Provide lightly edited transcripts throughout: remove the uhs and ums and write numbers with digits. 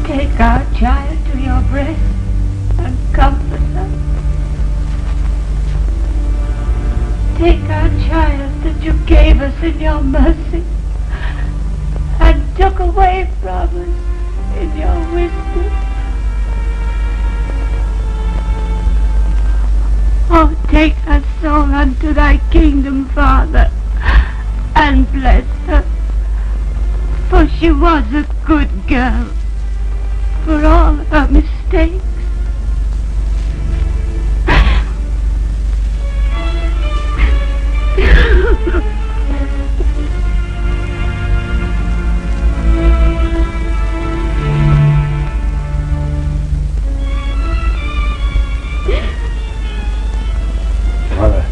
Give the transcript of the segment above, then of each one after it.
Take our child to your breast and comfort her. Take our child that you gave us in your mercy and took away from us in your wisdom. Oh, take her soul unto thy kingdom, Father, and bless her, for she was a good girl, for all her mistakes. Father.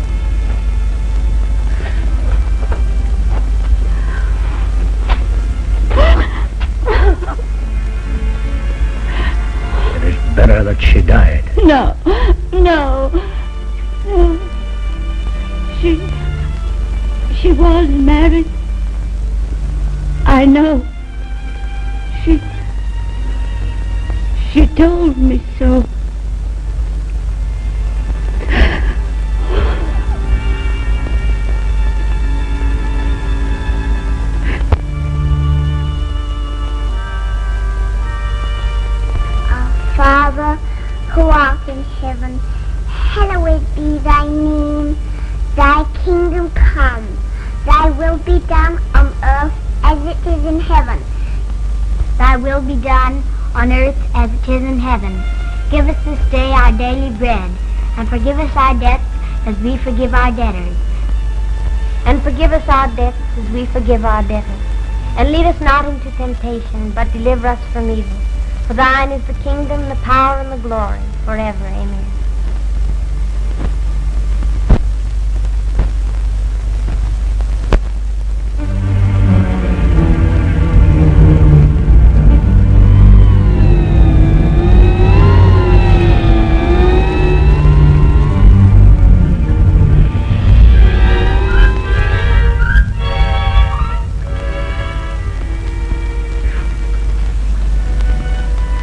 It is better that she died. No. She was married. I know. She told me so. Father, who art in heaven, hallowed be thy name. Thy kingdom come. Thy will be done on earth as it is in heaven. Thy will be done on earth as it is in heaven. Give us this day our daily bread, and forgive us our debts as we forgive our debtors. And forgive us our debts as we forgive our debtors. And lead us not into temptation, but deliver us from evil. For thine is the kingdom, the power, and the glory, forever. Amen.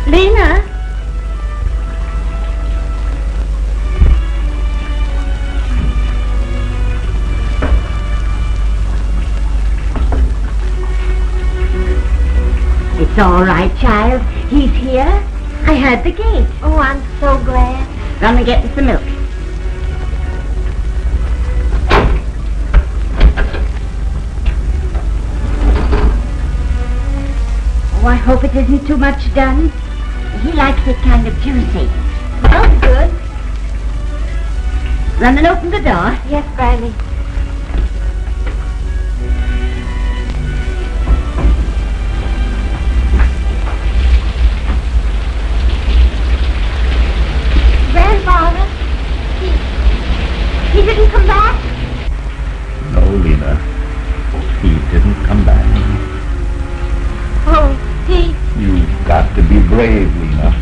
Lena? It's all right, child. He's here. I heard the gate. Oh, I'm so glad. Gonna get us some milk. Oh, I hope it isn't too much done. He likes it kind of juicy. Smells good. Run and open the door. Yes, Bradley. Grandfather, he didn't come back? No, Lena. He didn't come back. Oh, he... You've got to be brave, Lena.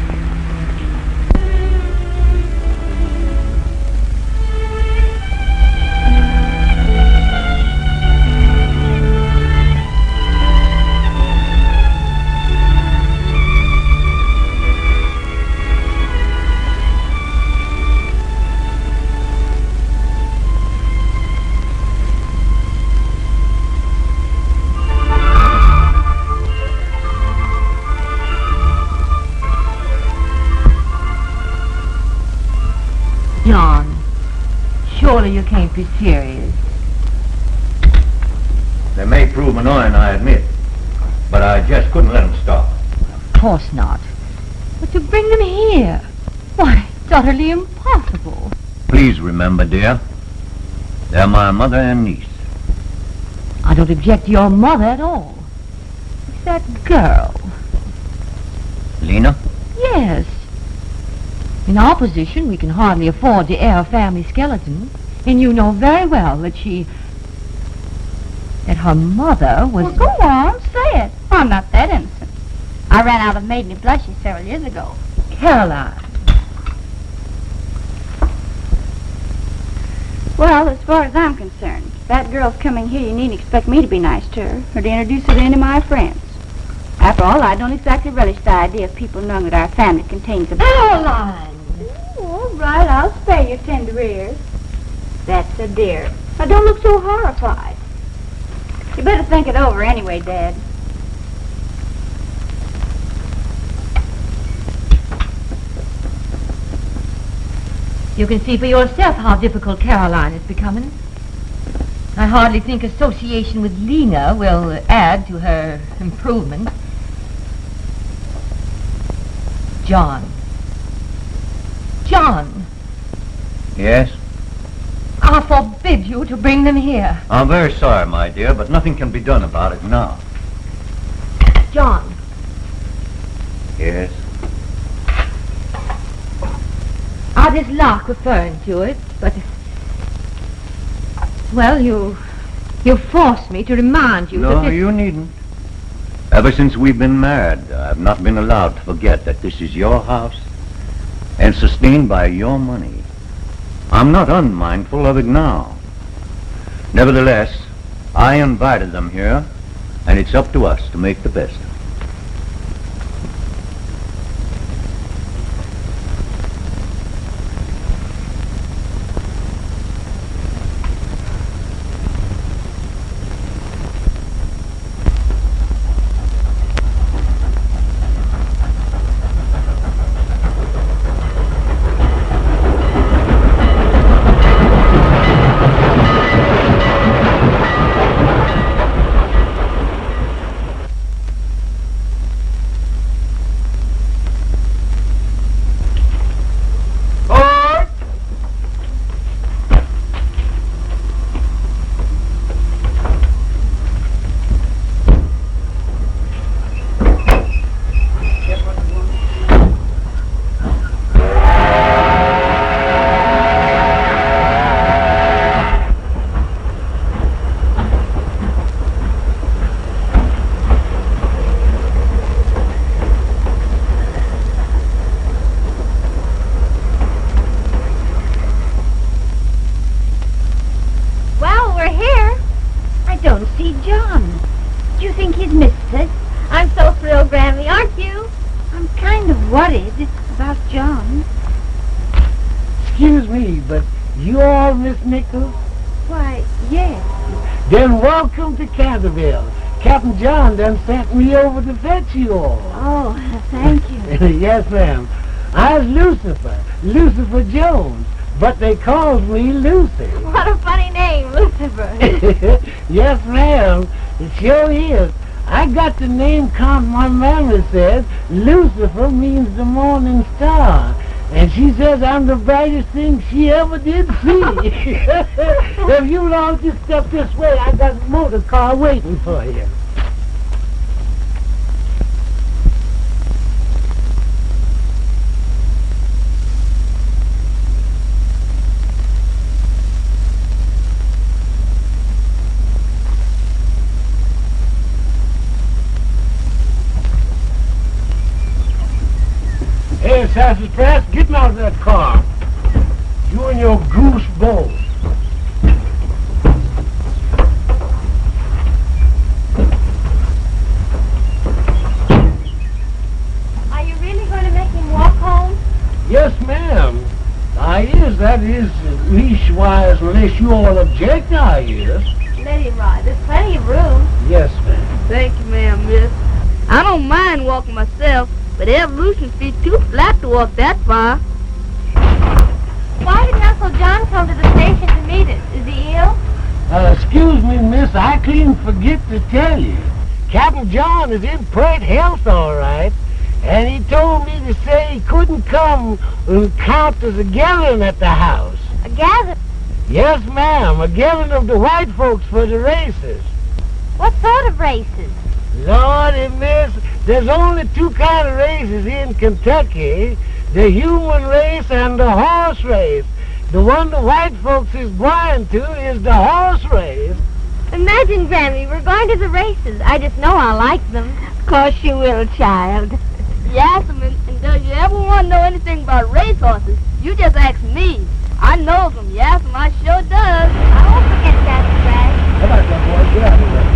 John, surely you can't be serious. They may prove annoying, I admit, but I just couldn't let them stop. Of course not. But to bring them here, why, it's utterly impossible. Please remember, dear, they're my mother and niece. I don't object to your mother at all. It's that girl. Lena? Yes. In our position, we can hardly afford to air a family skeleton. And you know very well that that her mother was... Well, go on, say it. I'm not that innocent. I ran out of maidenly blushes several years ago. Caroline. Well, as far as I'm concerned, if that girl's coming here, you needn't expect me to be nice to her or to introduce her to any of my friends. After all, I don't exactly relish the idea of people knowing that our family contains a... Caroline! All right, I'll spare your tender ears. That's a dear. Now, don't look so horrified. You better think it over anyway, Dad. You can see for yourself how difficult Caroline is becoming. I hardly think association with Lena will add to her improvement. John. John! Yes? I forbid you to bring them here. I'm very sorry, my dear, but nothing can be done about it now. John. Yes? I dislike referring to it, but... Well, you forced me to remind you that No, this... you needn't. Ever since we've been married, I've not been allowed to forget that this is your house and sustained by your money. I'm not unmindful of it now. Nevertheless, I invited them here, and it's up to us to make the best of it. Then welcome to Canterville. Captain John done sent me over to fetch you all. Oh, thank you. Yes, ma'am. I's Lucifer Jones, but they calls me Lucy. What a funny name, Lucifer. Yes, ma'am. It sure is. I got the name 'cause my mammy says Lucifer means the morning star. And she says I'm the brightest thing she ever did see. If you'll all just step this way, I got a motor car waiting for you. Hey, Sassafras, get me out of that car. You and your goose bowl. Are you really going to make him walk home? Yes, ma'am. That is, leash-wise, unless you all object, I is. Let him ride. There's plenty of room. Yes, ma'am. Thank you, ma'am, miss. I don't mind walking myself, but evolution's feet too flat to walk that far. Why didn't Uncle John come to the station to meet us? Is he ill? Excuse me, miss, I clean forget to tell you. Captain John is in great health, all right. And he told me to say he couldn't come and count as a gathering at the house. A gathering? Yes, ma'am, a gathering of the white folks for the races. What sort of races? Lordy, miss, there's only two kind of races in Kentucky. The human race and the horse race. The one the white folks is blind to is the horse race. Imagine, Grammy, we're going to the races. I just know I like them. Of course you will, child. Yes, and do you ever want to know anything about racehorses, you just ask me. I know them, yes, I sure does. I won't forget that, Brad. How about that, boy? Get out of here.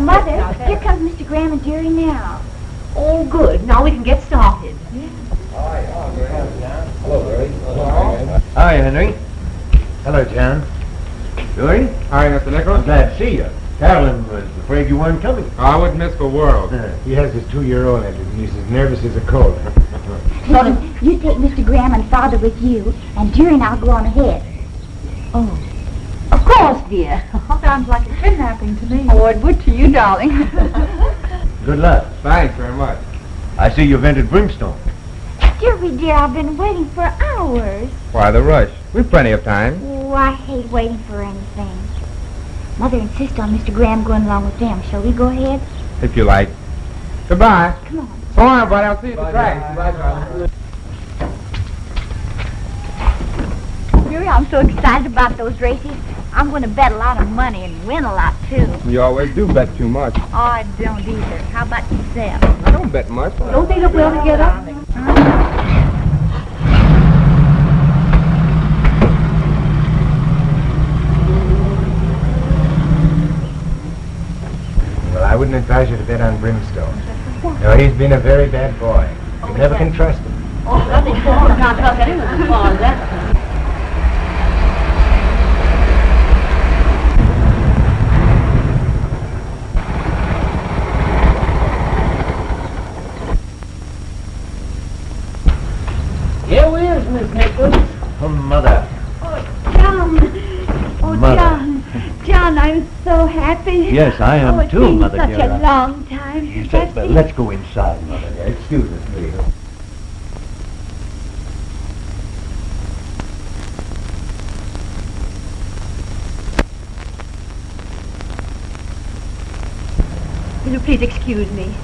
Mother, here comes Mr. Graham and Durrie now. Oh, good. Now we can get started. Hello, Durrie. Hi, Henry. Hello, John. Durrie? Hi, Mr. Nichols. I'm glad to see you. Carolyn was afraid you weren't coming. I wouldn't miss for world. He has his 2-year-old and he's as nervous as a colt. Listen, you take Mr. Graham and Father with you, and Durrie and I'll go on ahead. Oh, of course, dear. Sounds like a kidnapping to me. Oh, it would to you, darling. Good luck. Thanks very much. I see you've entered Brimstone. Durrie, dear, I've been waiting for hours. Why the rush? We've plenty of time. Oh, I hate waiting for anything. Mother insists on Mr. Graham going along with them. Shall we go ahead? If you like. Goodbye. Come on. So long, buddy. I'll see you at the track. Durrie, I'm so excited about those races. I'm going to bet a lot of money and win a lot, too. You always do bet too much. Oh, I don't either. How about yourself? I don't bet much. Don't they look well together? Well, I wouldn't advise you to bet on Brimstone. No, he's been a very bad boy. You never can trust him. Oh, nothing. I can't trust anyone as far as that. Here we is, Miss Nichols. Oh, Mother. John! Oh, Mother. John, I'm so happy. Yes, I am It's too, been Mother such dear. a long time. Yes, Has but been. let's go inside, Mother. Excuse us, please. Will you please excuse me?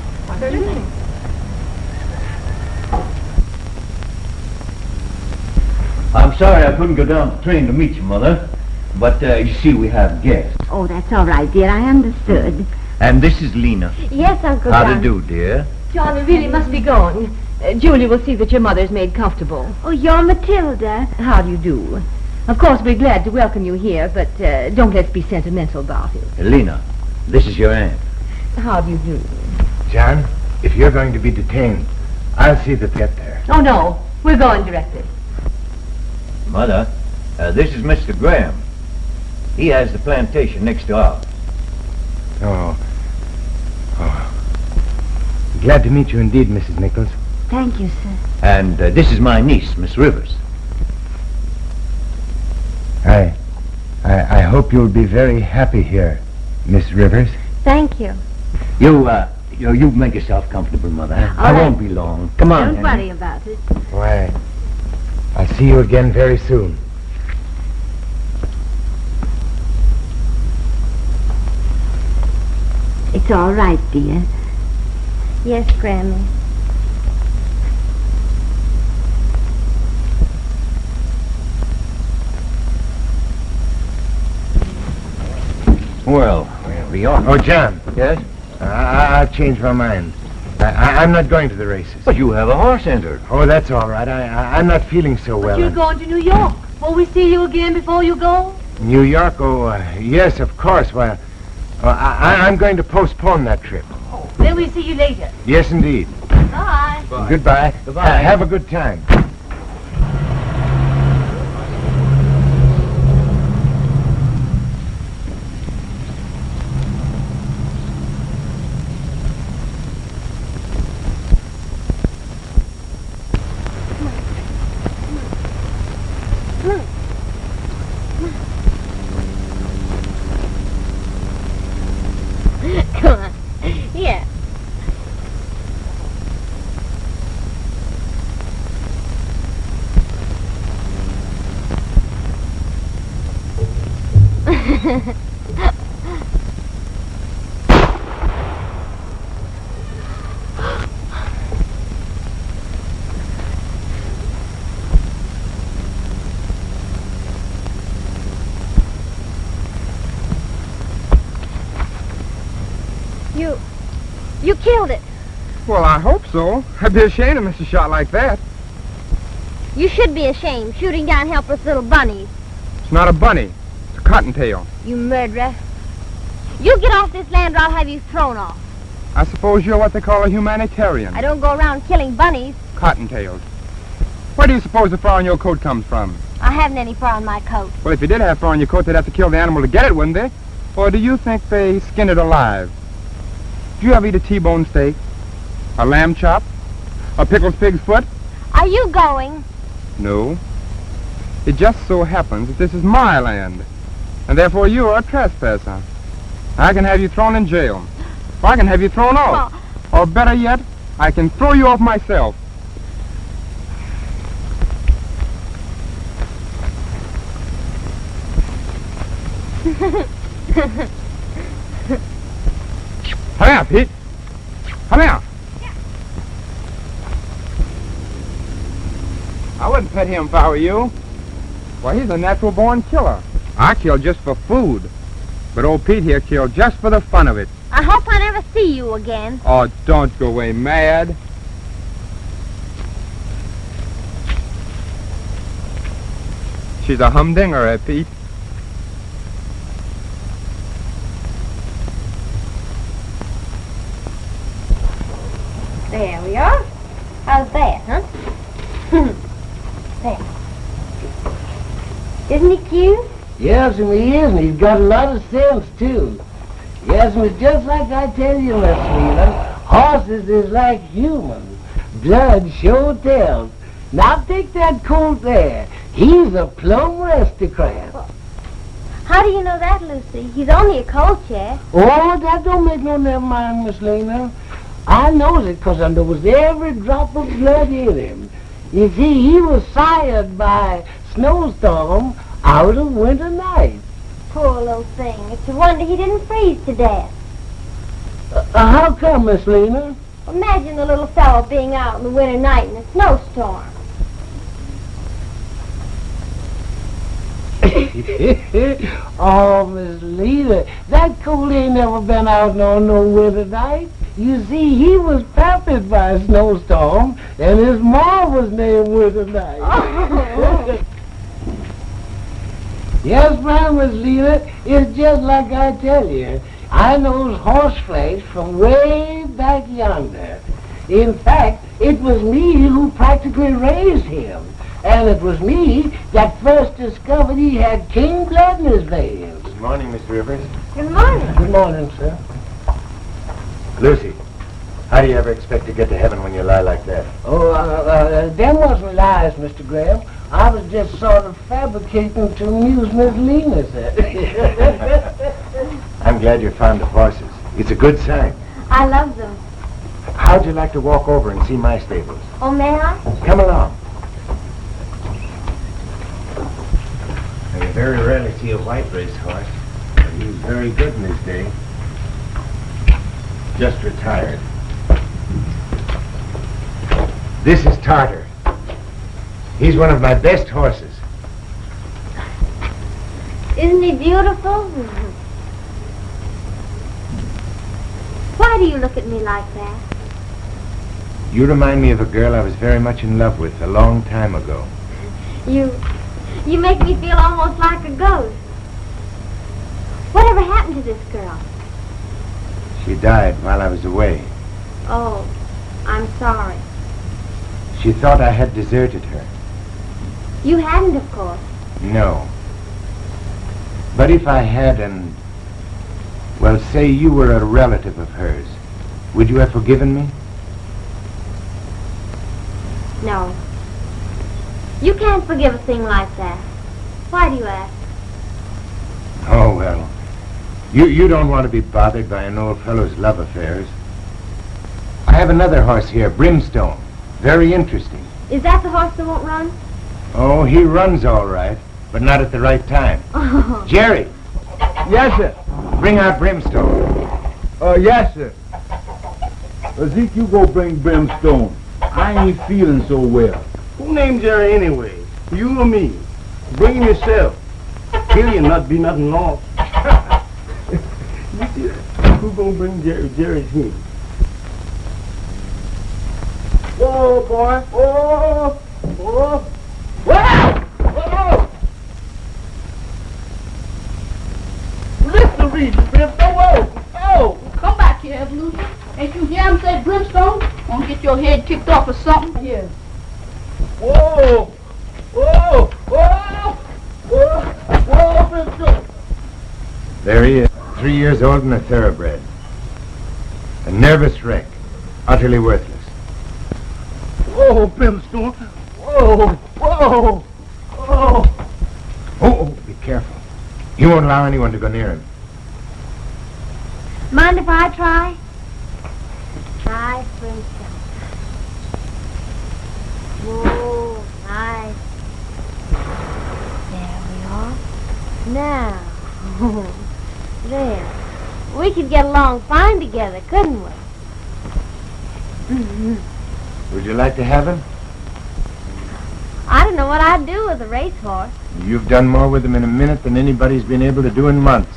I'm sorry I couldn't go down to the train to meet you, Mother. But, you see, we have guests. Oh, that's all right, dear. I understood. And this is Lena. Yes, Uncle How John. to do, dear? John, we really must be going. Julie will see that your mother's made comfortable. Oh, you're Matilda. How do you do? Of course, we're glad to welcome you here, but don't let's be sentimental about it. Lena, this is your aunt. How do you do? John, if you're going to be detained, I'll see that they get there. Oh, no. We're going directly. Mother, this is Mr. Graham. He has the plantation next to ours. Oh. Glad to meet you indeed, Mrs. Nichols. Thank you, sir. And this is my niece, Miss Rivers. I hope you'll be very happy here, Miss Rivers. Thank you. You make yourself comfortable, Mother. I won't be long. Come on, Don't Henry. worry about it. Why, I'll see you again very soon. It's all right, dear. Yes, Grammy. Well, we are. Oh, John, Yes? I've changed my mind. I'm not going to the races. But you have a horse entered. Oh, that's all right. I'm not feeling so well. You're going to New York. Will we see you again before you go? New York? Oh, yes, of course. Well, I'm going to postpone that trip. Then we'll see you later. Yes, indeed. Bye. Goodbye. Goodbye. Have a good time. Come on. Yeah. You killed it. Well, I hope so. I'd be ashamed to miss a shot like that. You should be ashamed, shooting down helpless little bunnies. It's not a bunny. It's a cottontail. You murderer. You get off this land or I'll have you thrown off. I suppose you're what they call a humanitarian. I don't go around killing bunnies. Cottontails. Where do you suppose the fur on your coat comes from? I haven't any fur on my coat. Well, if you did have fur on your coat, they'd have to kill the animal to get it, wouldn't they? Or do you think they skin it alive? Do you ever eat a T-bone steak? A lamb chop? A pickled pig's foot? Are you going? No. It just so happens that this is my land, and therefore you are a trespasser. I can have you thrown in jail. Or I can have you thrown off. Or better yet, I can throw you off myself. Come here, Pete. Come here. I wouldn't pet him if I were you. Why, he's a natural-born killer. I kill just for food. But old Pete here killed just for the fun of it. I hope I never see you again. Oh, don't go away mad. She's a humdinger, eh, Pete? There we are. How's that, huh? There. Isn't he cute? Yes, and he is, and he's got a lot of sense, too. Yes, and it's just like I tell you, Miss Lena, horses is like humans. Blood sure tells. Now take that colt there. He's a plumb aristocrat. How do you know that, Lucy? He's only a colt, yeah. Oh, that don't make no never mind, Miss Lena. I knows it 'cause I knows every drop of blood in him. You see, he was sired by snowstorm out of winter night. Poor little thing. It's a wonder he didn't freeze to death. How come, Miss Lena? Imagine the little fellow being out in the winter night in a snowstorm. Oh, Miss Lena, that colt ain't never been out on no winter night. You see, he was pampered by a snowstorm, and his ma was named Winter Night. Oh. Yes, ma'am, Miss Lena, it's just like I tell you. I knows horseflesh from way back yonder. In fact, it was me who practically raised him. And it was me that first discovered he had king blood in his veins. Good morning, Miss Rivers. Good morning. Good morning, sir. Lucy, how do you ever expect to get to heaven when you lie like that? Oh, them wasn't lies, Mr. Graham. I was just sort of fabricating to amuse Miss Lena, sir. I'm glad you're fond of horses. It's a good sign. I love them. How'd you like to walk over and see my stables? Oh, may I? Come along. You very rarely see a white racehorse, but he was very good in his day. Just retired. This is Tartar. He's one of my best horses. Isn't he beautiful? Why do you look at me like that? You remind me of a girl I was very much in love with a long time ago. You make me feel almost like a ghost. Whatever happened to this girl? She died while I was away. Oh, I'm sorry. She thought I had deserted her. You hadn't, of course. No. But if I had and, well, say you were a relative of hers, would you have forgiven me? No. You can't forgive a thing like that. Why do you ask? Oh, well, you don't want to be bothered by an old fellow's love affairs. I have another horse here, Brimstone. Very interesting. Is that the horse that won't run? Oh, he runs all right, but not at the right time. Oh. Jerry, Yes, sir. bring out Brimstone. Yes, sir. Zeke, you go bring Brimstone. I ain't feeling so well. Who named Jerry anyway? You or me? Bring him yourself. Kill you, not be nothing lost. You see that? Who gonna bring Jerry? Jerry's here. Oh, boy. Oh, oh. Whoa! Whoa! Listen, read you, Brimstone. Whoa! Oh! Come back here, Evolution. Ain't you hear him say Brimstone? Won't get your head kicked off or something? Here. Whoa! Whoa! Whoa! Whoa! Whoa, Brimstone! There he is, 3 years old and a thoroughbred. A nervous wreck, utterly worthless. Whoa, Brimstone! Whoa! Whoa! Whoa! Oh, be careful. He won't allow anyone to go near him. Mind if I try? Nice, Brimstone. Whoa, nice. There we are. Now, there. We could get along fine together, couldn't we? Would you like to have him? I don't know what I'd do with a racehorse. You've done more with him in a minute than anybody's been able to do in months.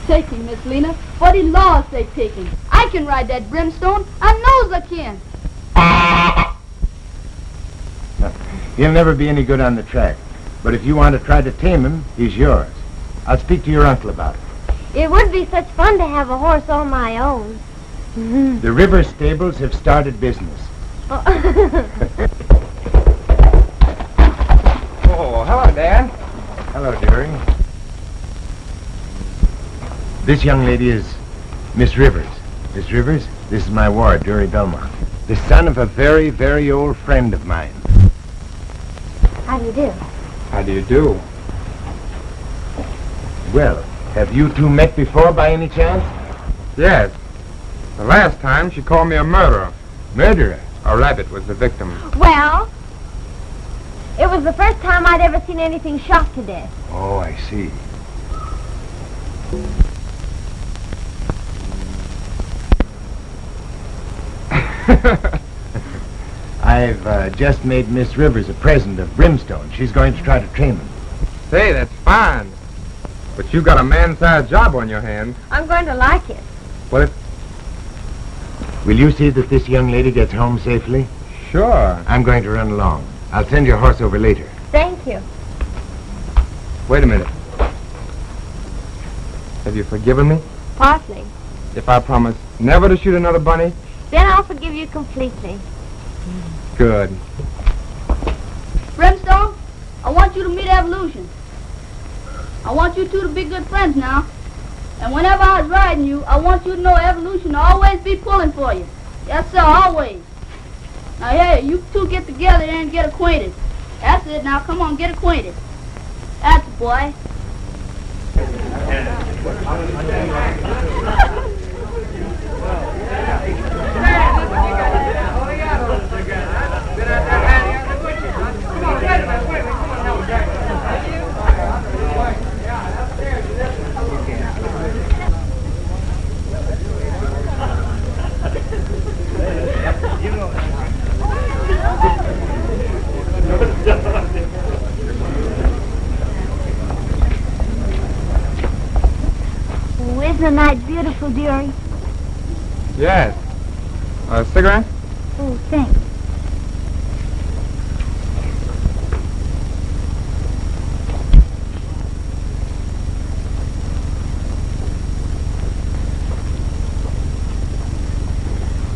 Take him, Miss Lena. For the laws say take him. I can ride that Brimstone. I knows I can. He'll never be any good on the track. But if you want to try to tame him, he's yours. I'll speak to your uncle about it. It would be such fun to have a horse all my own. The Rivers stables have started business. Oh, hello, Dad. Hello, Durrie. This young lady is Miss Rivers. Miss Rivers, this is my ward, Durrie Belmont. The son of a very, very old friend of mine. How do you do? How do you do? Well, have you two met before by any chance? Yes. The last time she called me a murderer. Murderer? A rabbit was the victim. Well, it was the first time I'd ever seen anything shot to death. Oh, I see. I've just made Miss Rivers a present of Brimstone. She's going to try to train him. Say, that's fine. But you got a man-sized job on your hands. I'm going to like it. Well, Will you see that this young lady gets home safely? Sure. I'm going to run along. I'll send your horse over later. Thank you. Wait a minute. Have you forgiven me? Partly. If I promise never to shoot another bunny? Then I'll forgive you completely. Good. Brimstone, I want you to meet Evolution. I want you two to be good friends now. And whenever I was riding you, I want you to know Evolution will always be pulling for you. Yes, sir, always. Now, hey, you two get together and get acquainted. That's it. Now, come on, get acquainted. That's the boy. Oh, isn't the night beautiful, Durrie? Yes. A cigarette? Oh, thanks.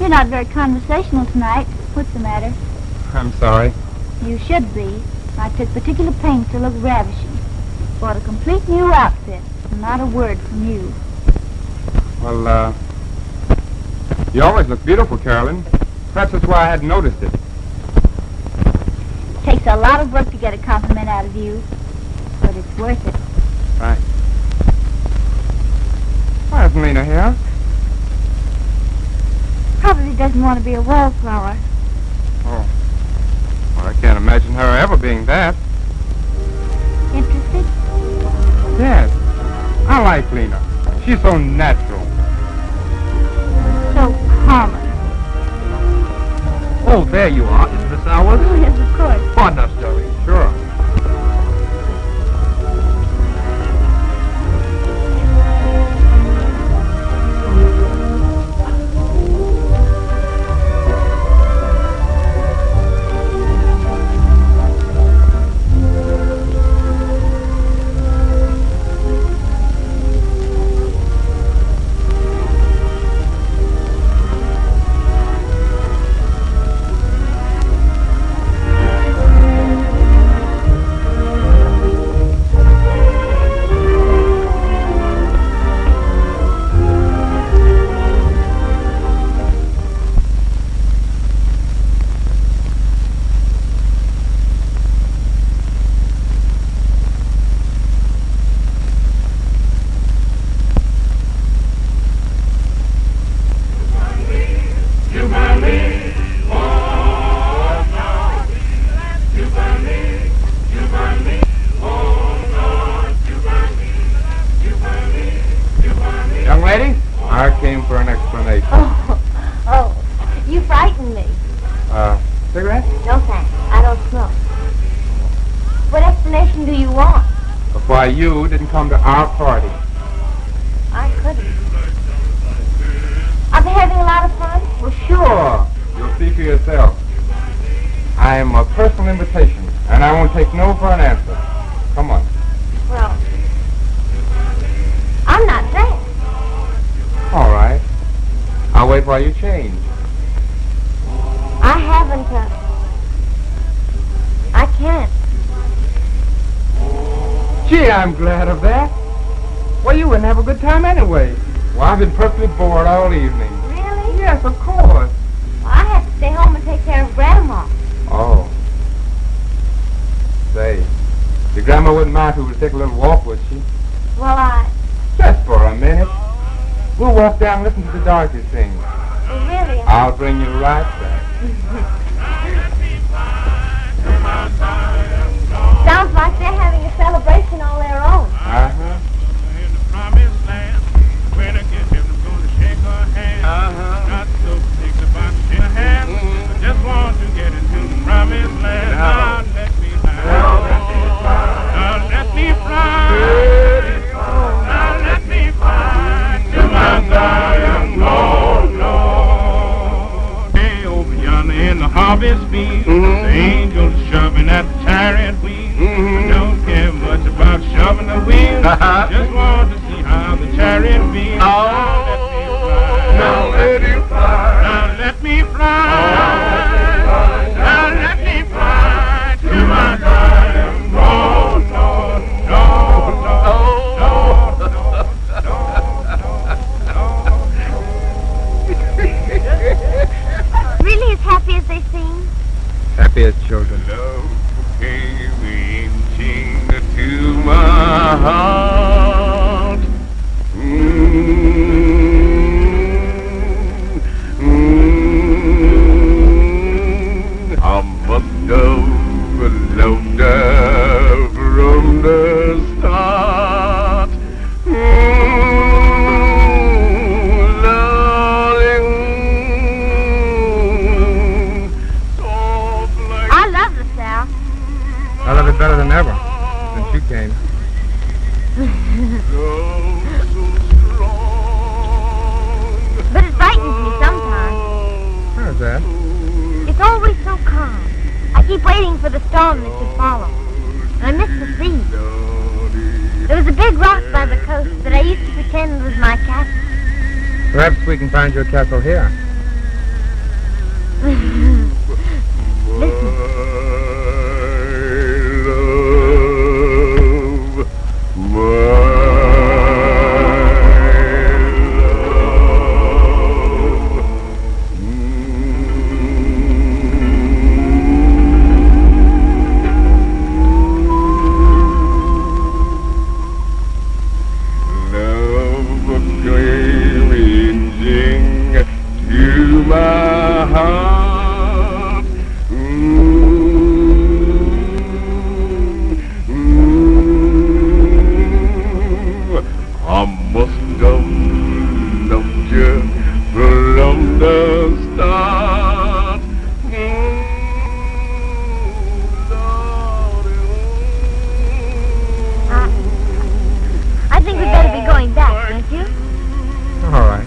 You're not very conversational tonight. What's the matter? I'm sorry. You should be. I took particular pains to look ravishing. Bought a complete new outfit. Not a word from you. Well, you always look beautiful, Carolyn. Perhaps that's why I hadn't noticed it. Takes a lot of work to get a compliment out of you, but it's worth it. Right. Why isn't Lena here? Probably doesn't want to be a wallflower. Oh. Well, I can't imagine her ever being that. Interested? Yes. I like Lena. She's so natural. So common. Oh, there you are. Is Miss Hours? Oh, yes, of course. Pardon us, Durrie. Sure. why you didn't come to our party. I couldn't. Are they having a lot of fun? Well, sure. You'll see for yourself. I am a personal invitation, and I won't take no for an answer. Come on. Well, I'm not dressed. All right. I'll wait while you change. I haven't, I can't. Gee, I'm glad of that. Well, you wouldn't have a good time anyway. Well, I've been perfectly bored all evening. Really? Yes, of course. Well, I have to stay home and take care of Grandma. Oh. Say, your grandma wouldn't mind if we would take a little walk, would she? Well, Just for a minute. We'll walk down and listen to the Dorothy sing. Really? I'll bring you right back. Sounds like they're having a celebration all their own. Uh-huh. Not so particular about shaking hands. I just want to get into the promised land. Now let me fly. Now let me fly. Now let me fly to my Zion, Lord, Lord. Hey, over yonder in the harvest field, the angels shoving at the chariot wheel. I don't care much about shoving the wheel. Just want to see how the chariot feels. Now let me fly. Now let me fly. Now let me fly to my Zion, Lord, Lord, Lord, Lord, Really as happy as they seem? Happy as children. Love came reaching to my heart. I must have loved her from the start. I love the South. I love it better than ever since you came. But it frightens me sometimes. How's that? It's always so calm. I keep waiting for the storm that should follow. And I miss the sea. There was a big rock by the coast that I used to pretend was my castle. Perhaps we can find your castle here. Listen. I think we better be going back, don't you? All right.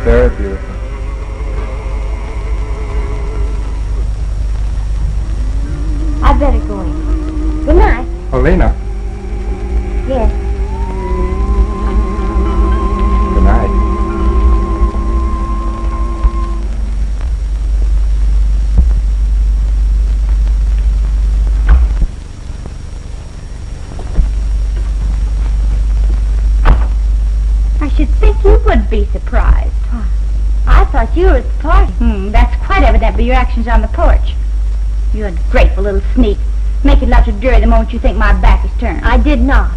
Very beautiful. I better go in. Good night. Oh, Lena. Yes. Good night. I should think you would be surprised. I thought you were at the party. That's quite evident by your actions on the porch. You ungrateful little sneak. Make it love to Durrie the moment you think my back is turned. I did not.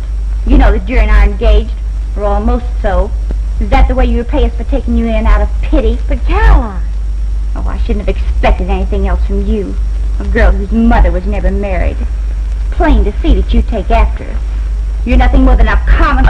You know that Durrie and I are engaged, or almost so. Is that the way you repay us for taking you in out of pity? But Caroline... Oh, I shouldn't have expected anything else from you. A girl whose mother was never married. It's plain to see that you take after her. You're nothing more than a common...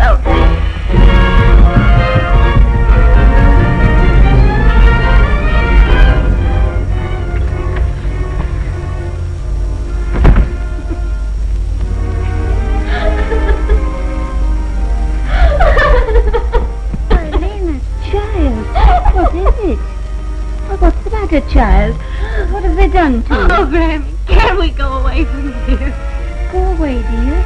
What's the matter, child? What have they done to you? Oh, Grammy, can't we go away from here? Go away, dear.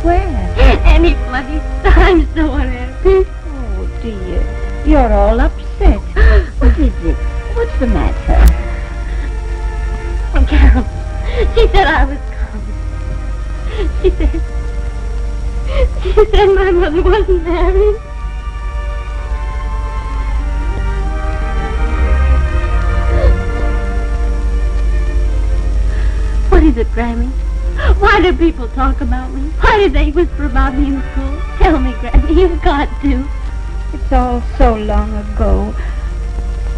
Where? Any place. I'm so unhappy. Oh, dear. You're all upset. What is it? What's the matter? Oh, Carol, she said I was coming. She said my mother wasn't married. What is it, Grammy? Why do people talk about me? Why do they whisper about me in school? Tell me, Grammy, you've got to. It's all so long ago.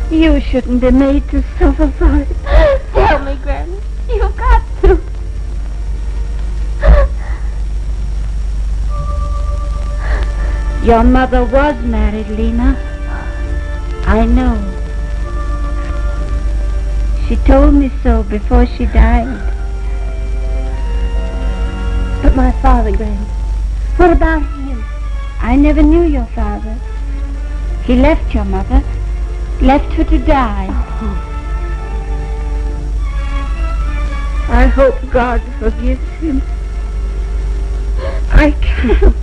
You shouldn't be made to suffer for it. Tell me, Grammy, you've got to. Your mother was married, Lena. I know. She told me so before she died. But my father, Granny, what about him? I never knew your father. He left your mother, left her to die. I hope God forgives him. I can't.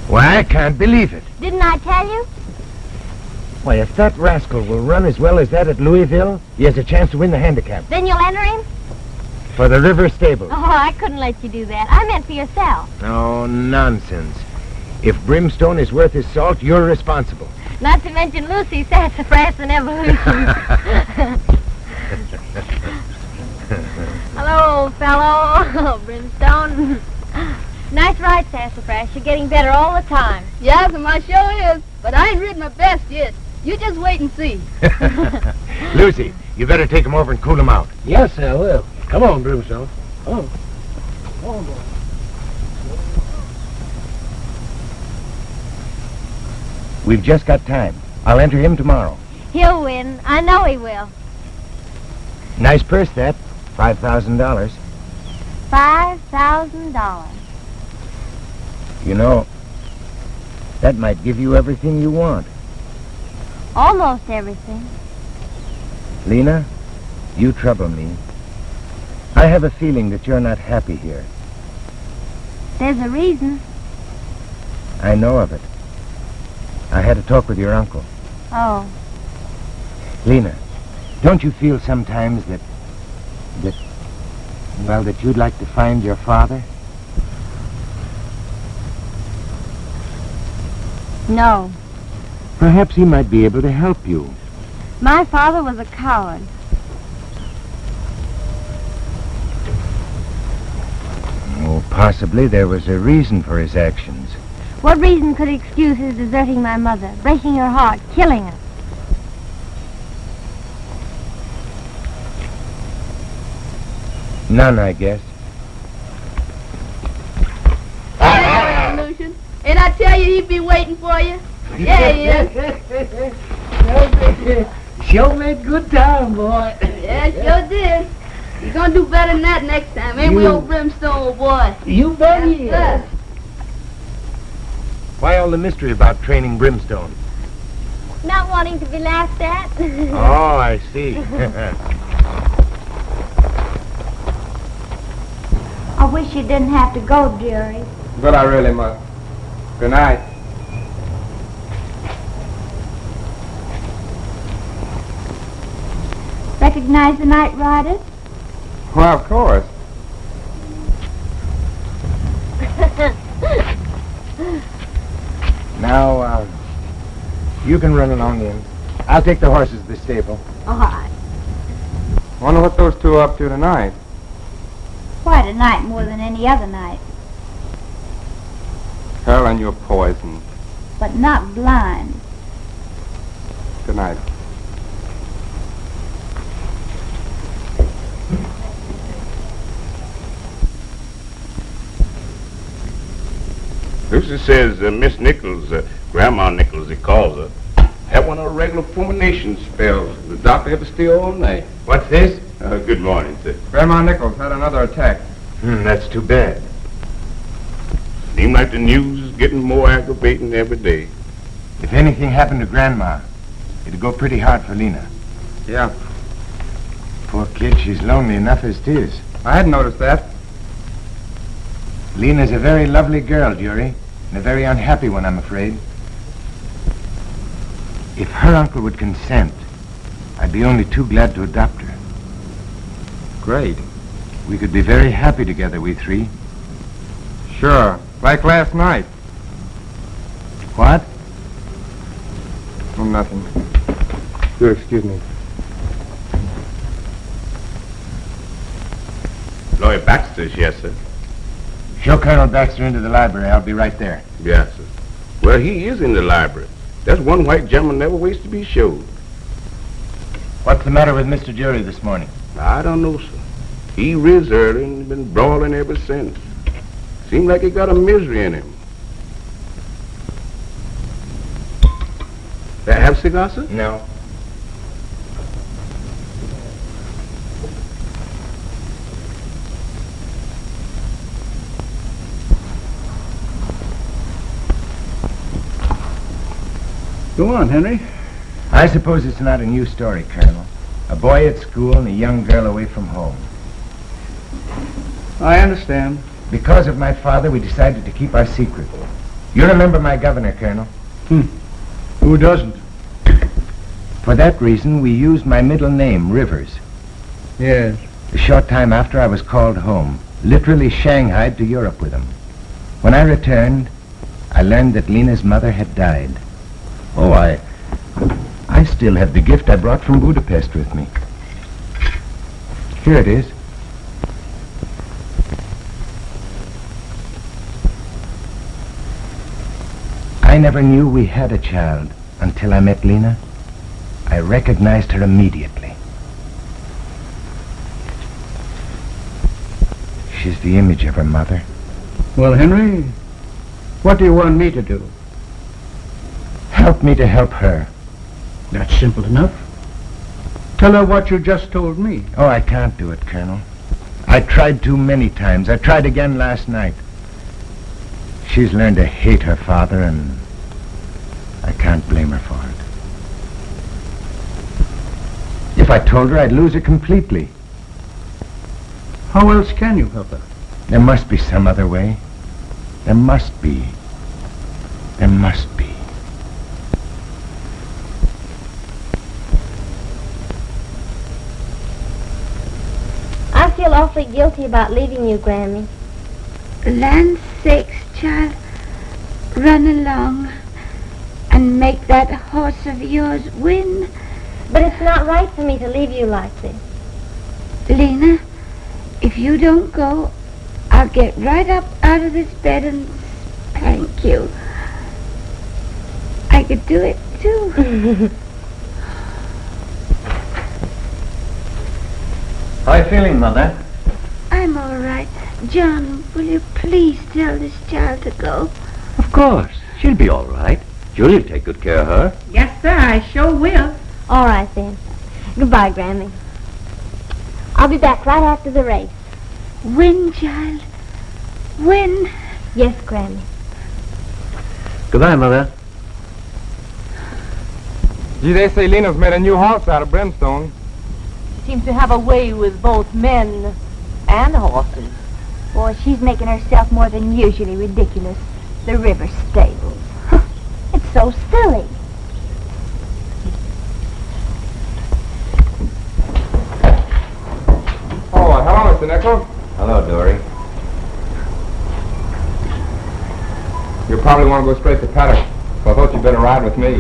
Why, I can't believe it. Didn't I tell you? Why, if that rascal will run as well as that at Louisville, he has a chance to win the handicap. Then you'll enter him? For the River Stable. Oh, I couldn't let you do that. I meant for yourself. Oh, nonsense. If Brimstone is worth his salt, you're responsible. Not to mention Lucy's sassafras and evolution. Hello, old fellow. Brimstone. Nice ride, Sassafras. You're getting better all the time. Yes, and my show is. But I ain't ridden my best yet. You just wait and see. Lucy, you better take him over and cool him out. Yes, I will. Come on, Brimstone. Come on. Come on, boy. We've just got time. I'll enter him tomorrow. He'll win. I know he will. Nice purse, that. $5,000. $5,000. You know, that might give you everything you want. Almost everything. Lena, you trouble me. I have a feeling that you're not happy here. There's a reason. I know of it. I had a talk with your uncle. Oh. Lena, don't you feel sometimes that you'd like to find your father? No. Perhaps he might be able to help you. My father was a coward. Oh, possibly there was a reason for his actions. What reason could excuse his deserting my mother, breaking her heart, killing her? None, I guess. Lucian. And I tell you, he'd be waiting for you. Yeah, he is. Sure made good time, boy. Yeah, sure did. You're gonna do better than that next time, ain't we, old Brimstone, old boy? You bet he is. Why all the mystery about training Brimstone? Not wanting to be laughed at. Oh, I see. I wish you didn't have to go, Durrie. But I really must. Good night. recognize the night riders? Well, of course. Now, you can run along in. I'll take the horses to the stable. All right. Wonder what those two are up to tonight. Quite a night more than any other night, Caroline, you're poisoned. but not blind. Good night. Lucy says Miss Nichols, Grandma Nichols, he calls her, had one of her regular fulmination spells. The doctor had to stay all night. What's this? Good morning, sir. Grandma Nichols had another attack. That's too bad. Seems like the news is getting more aggravating every day. If anything happened to Grandma, it'd go pretty hard for Lena. Yeah, Poor kid, she's lonely enough as it is. I hadn't noticed that. Lena's a very lovely girl, Durrie, and a very unhappy one, I'm afraid. If her uncle would consent, I'd be only too glad to adopt her. Great. We could be very happy together, we three. Sure. Like last night. What? Oh, nothing. You'll excuse me. Lawyer Baxter's, yes, sir. Show Colonel Baxter into the library. I'll be right there. Yes, sir. Well, he is in the library. That's one white gentleman never waits to be showed. What's the matter with Mr. Durrie this morning? I don't know, sir. He riz early and been brawling ever since. Seems like he got a misery in him. Have a cigar, sir? No. Go on, Henry. I suppose it's not a new story, Colonel. A boy at school and a young girl away from home. I understand. Because of my father, we decided to keep our secret. You remember my governor, Colonel? Who doesn't? For that reason, we used my middle name, Rivers. Yes. A short time after, I was called home, literally shanghaied to Europe with him. When I returned, I learned that Lena's mother had died. Oh, I still have the gift I brought from Budapest with me. Here it is. I never knew we had a child until I met Lena. I recognized her immediately. She's the image of her mother. Well, Henry, what do you want me to do? Help me to help her. That's simple enough. Tell her what you just told me. Oh, I can't do it, Colonel. I tried too many times. I tried again last night. She's learned to hate her father, and I can't blame her for it. If I told her, I'd lose her completely. How else can you help her? There must be some other way. There must be. There must be. I feel awfully guilty about leaving you, Grammy. Land's sakes, child, run along and make that horse of yours win. But it's not right for me to leave you like this. Lena, if you don't go, I'll get right up out of this bed and spank you. I could do it, too. How are you feeling, Mother? I'm all right. John, will you please tell this child to go? Of course. She'll be all right. Julie'll take good care of her. Yes, sir, I sure will. All right, then. Goodbye, Grammy. I'll be back right after the race. Win, child. Win. Yes, Grammy. Goodbye, Mother. Gee, they say Lena's made a new horse out of brimstone. Seems to have a way with both men and horses. Boy, she's making herself more than usually ridiculous. The River Stables. It's so silly. Echo. Hello, Durrie. You probably want to go straight to paddock, so I thought you'd better ride with me.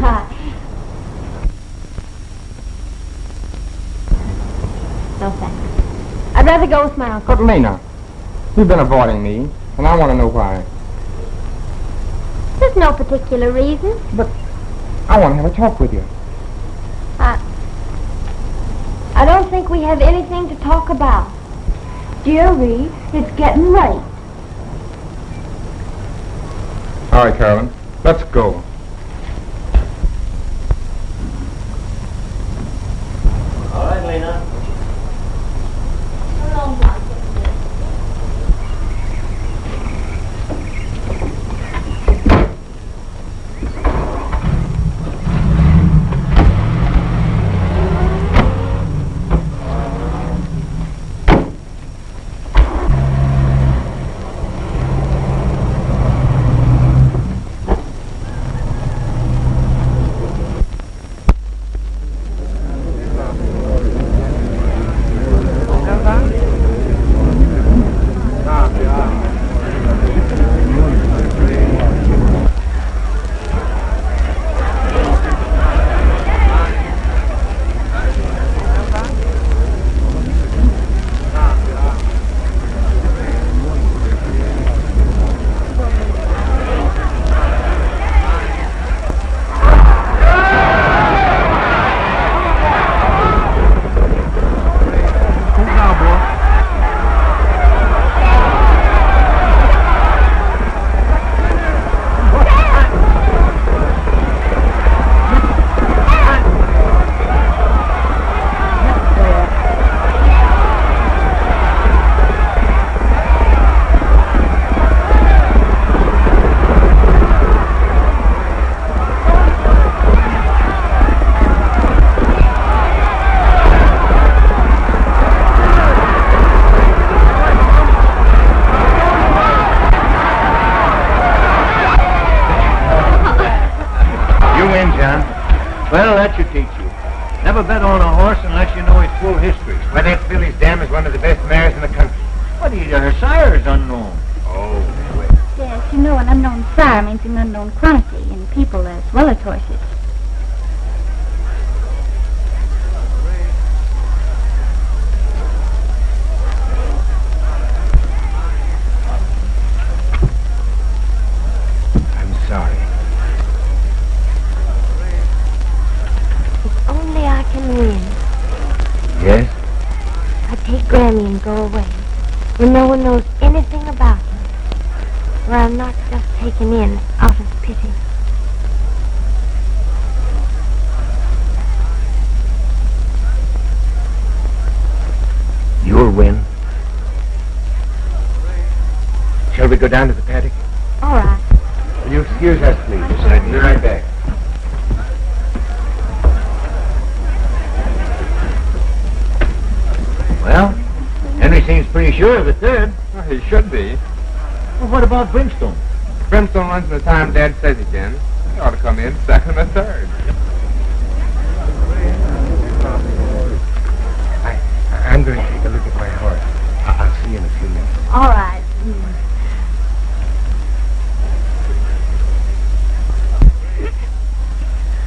No thanks. I'd rather go with my uncle. But Lena, you've been avoiding me, and I want to know why. There's no particular reason. But I want to have a talk with you. I don't think we have anything to talk about. Durrie, it's getting late. All right, Carolyn, let's go. All right, Lena. Well, that should teach you. Never bet on a horse unless you know his full history. Well, that filly's dam is one of the best mares in the country. But her sire is unknown. Oh, well. Yes, you know, an unknown sire means an unknown quantity in people as well as horses. I'm sorry. If only I can win. Yes? I'd take Grammy and go away, where no one knows anything about me, where I'm not just taken in out of pity. You'll win. Shall we go down to the paddock? All right. Will you excuse us, please? I'll be right back. Well, Henry seems pretty sure of the third. Well, he should be. Well, what about Brimstone? Brimstone runs in the time Dad says he can. He ought to come in second or third. I'm going to take a look at my horse. I'll see you in a few minutes. All right.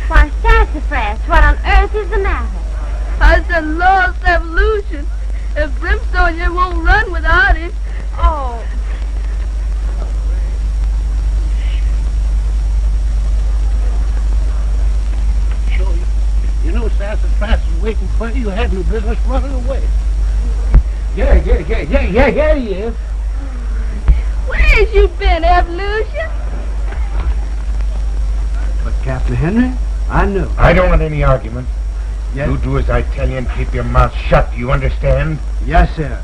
Why, sassafras, what on earth is the matter? I said lost evolution. If Brimstone here won't run without him. Oh. Sure, you know Sassafras is waiting for you. You had no business running away. Yeah, he is. Where's you been, Evolution? But Captain Henry, I know. I don't want any argument. Yes. You do as I tell you and keep your mouth shut. You understand? Yes, sir.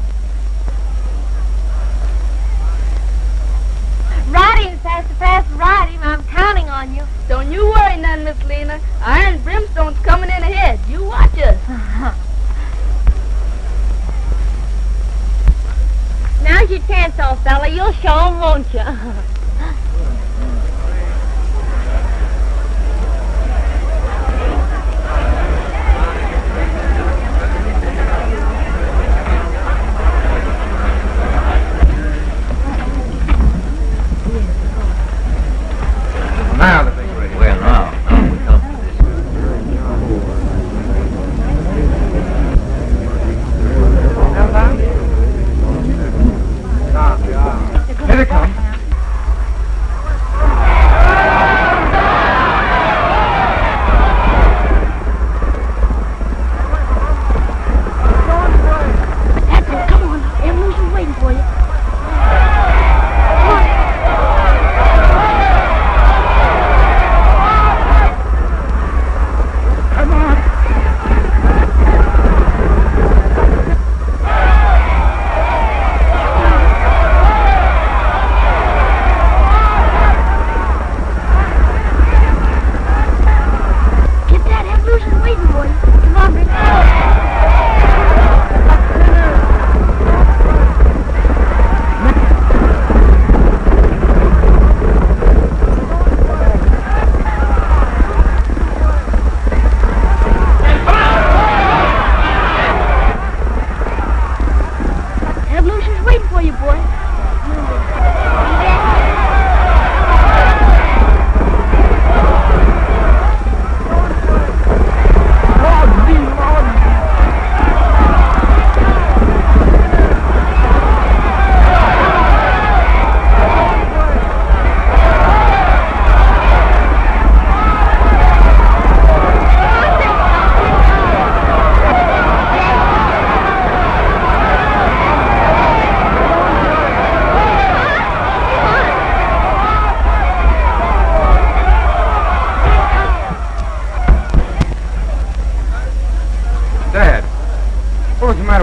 Ride him, sassafras, ride him. I'm counting on you. Don't you worry none, Miss Lena. Iron Brimstone's coming in ahead. You watch us. Now's your chance, old fella. You'll show 'em, won't you? for you, boy.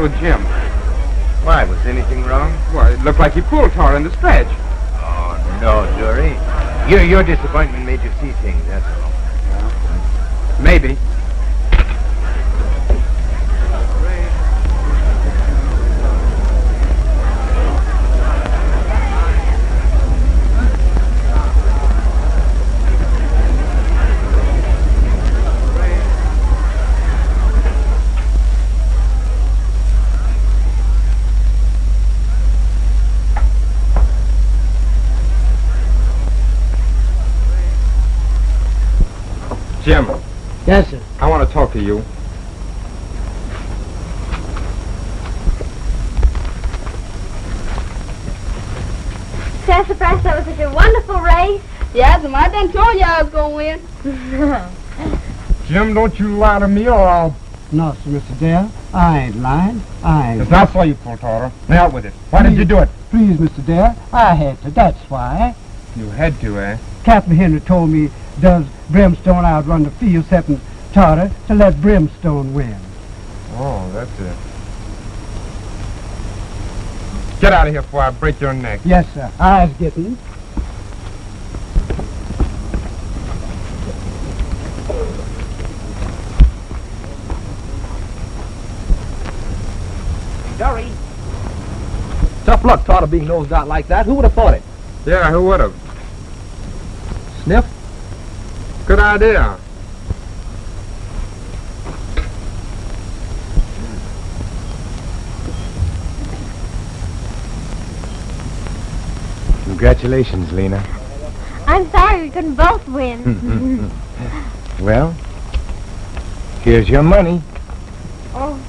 With Jim. Why, was anything wrong? Well, it looked like he pulled Tara in the stretch. Oh, no, Durrie. Your disappointment made you see things, that's all. Maybe. Jim. Yes, sir. I want to talk to you. Sassafras, that was such a wonderful race. Yes, I done told you I was going to win. Jim, don't you lie to me or I'll... No, sir, Mr. Dale. I ain't lying. I ain't. It's not so you pulled Tara. Now out with it. Why did you do it? Please, Mr. Dale. I had to. That's why. You had to, eh? Captain Henry told me does Brimstone outrun the field, excepting Tartar, to let Brimstone win. Oh, that's it. Get out of here before I break your neck. Yes, sir. I was getting. Durrie. Tough luck, Tartar being nosed out like that. Who would have thought it? Yeah, who would have? Sniff? Good idea. Congratulations, Lena. I'm sorry we couldn't both win. Well, here's your money. Oh.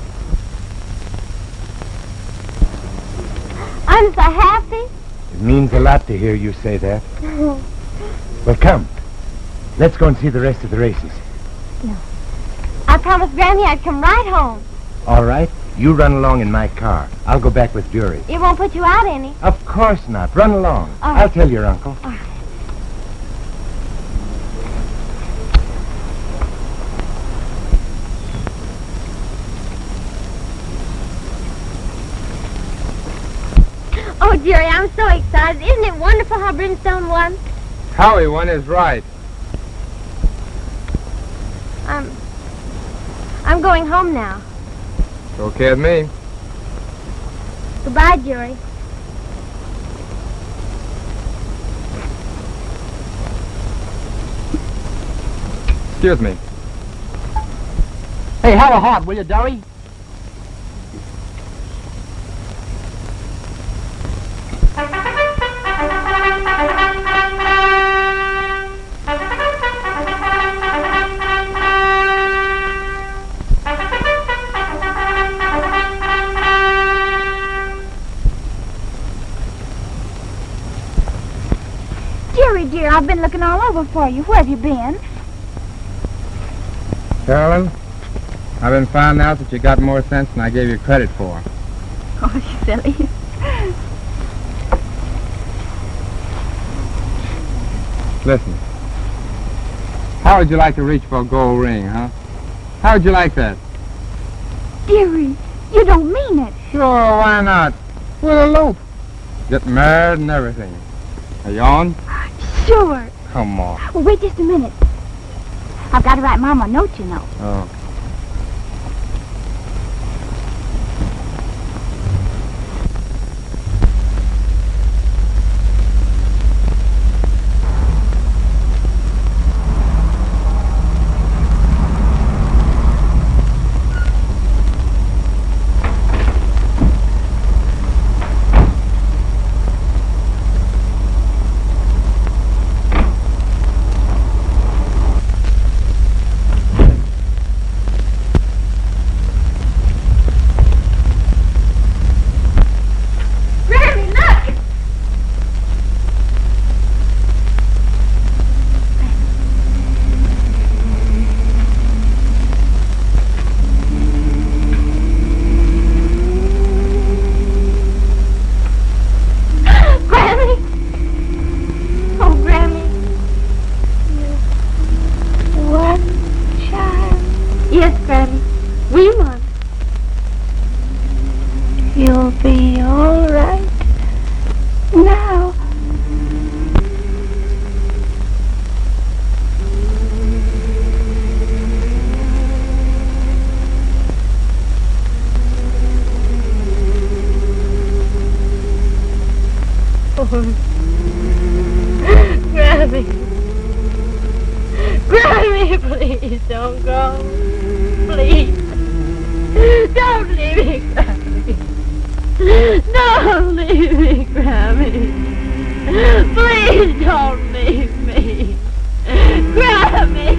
I'm so happy. It means a lot to hear you say that. Well, come. Let's go and see the rest of the races. No. I promised Granny I'd come right home. All right. You run along in my car. I'll go back with Durrie. It won't put you out any. Of course not. Run along. All right. I'll tell your uncle. All right. Oh, Durrie, I'm so excited. Isn't it wonderful how Brimstone won? How he won is right. I'm going home now. It's okay with me. Goodbye, Durrie. Excuse me. Hey, have a heart, will you, Durrie? Durrie, dear, I've been looking all over for you. Where have you been? Carolyn, I've been finding out that you got more sense than I gave you credit for. Oh, you silly. Listen. How would you like to reach for a gold ring, huh? How would you like that? Durrie, you don't mean it. Sure, why not? We'll elope. Get married and everything. Are you on? Sure. Come on. Well, wait just a minute. I've got to write Mama a note, you know. Oh. Grammy. Grammy, please don't go. Please. Don't leave me, Grammy. Don't leave me, Grammy. Please don't leave me. Grammy.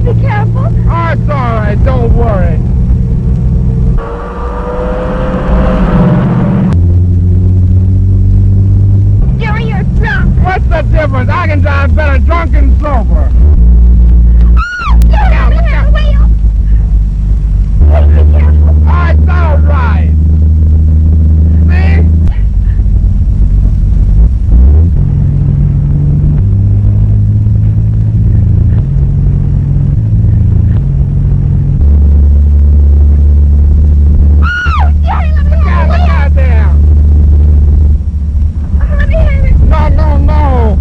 Be careful. Oh, it's all right. Don't worry. Durrie, you're drunk. What's the difference? I can drive better drunk than sober. Durrie, look out the wheel. Please be careful. Oh, it's all right. See? No.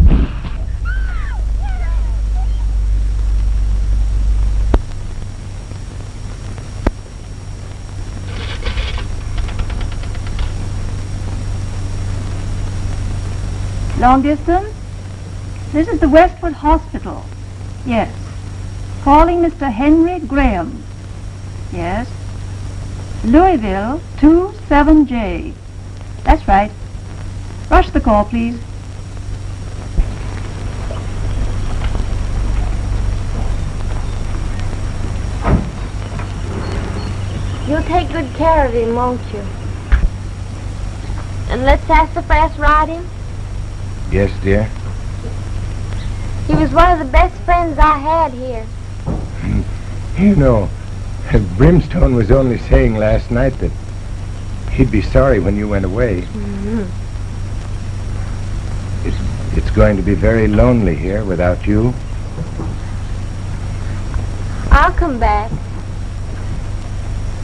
Long distance? This is the Westwood Hospital. Yes. Calling Mr. Henry Graham. Yes. Louisville, 27J. That's right. Rush the call, please. You'll take good care of him, won't you? And let Sassafras ride him? Yes, dear. He was one of the best friends I had here. You know, Brimstone was only saying last night that he'd be sorry when you went away. Mm-hmm. It's going to be very lonely here without you. I'll come back.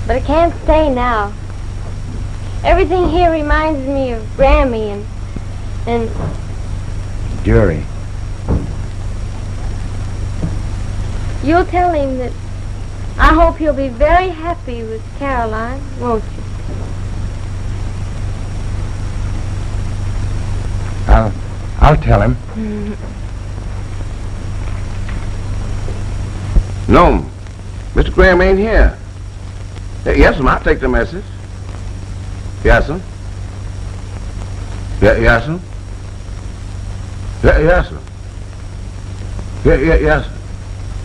But I can't stay now. Everything here reminds me of Grammy and Durrie. You'll tell him that I hope he'll be very happy with Caroline, won't you? I'll tell him. No, Mr. Graham ain't here. Yes, sir, I'll take the message. Yes, sir. Yes, sir. Yes, sir. Yes,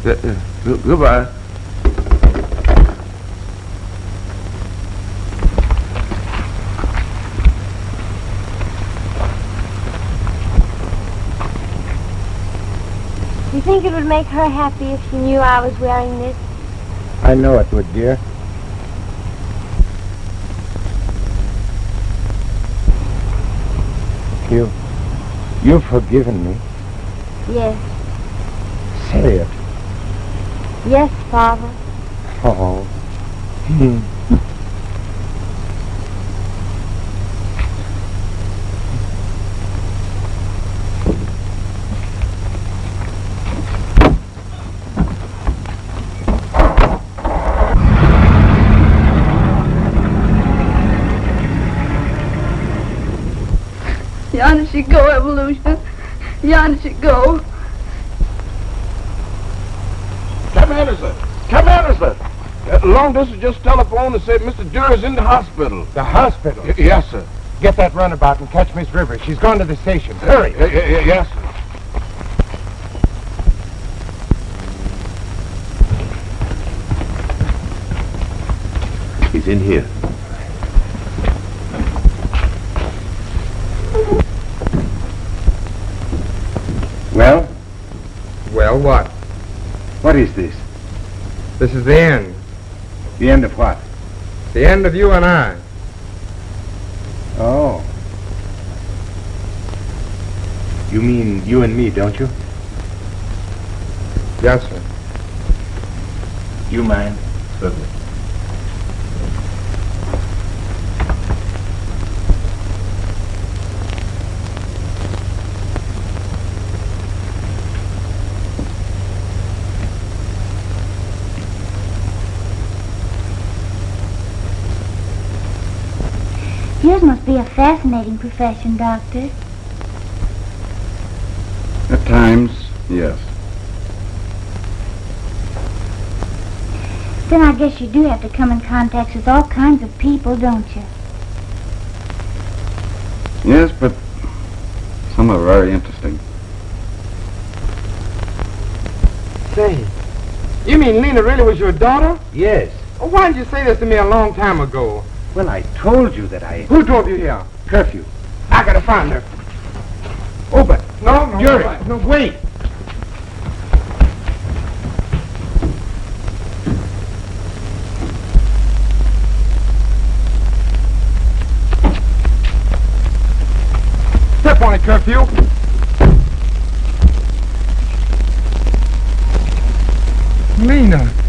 sir. Goodbye. Do you think it would make her happy if she knew I was wearing this? I know it would, dear. You've forgiven me. Yes. Say it. Yes, Father. Oh. Yonder she go, Evolution. Yonder she go. Come in, sir. Come in, sir. Long distance just telephoned and said Mr. Durrie's in the hospital. The hospital? Yes, sir. Get that runabout and catch Miss Rivers. She's gone to the station. Hurry. Yes, sir. He's in here. Well? Well, what? What is this? This is the end. The end of what? The end of you and I. Oh. You mean you and me, don't you? Yes, sir. You mind? Certainly. Yours must be a fascinating profession, Doctor. At times, yes. Then I guess you do have to come in contact with all kinds of people, don't you? Yes, but some are very interesting. Say, you mean Lena really was your daughter? Yes. Oh, why didn't you say this to me a long time ago? Well, I told you that I... Who drove you here? Curfew. I gotta find her. Oh, but... No, Durrie, right. no, wait. Step on it, Curfew. Lena.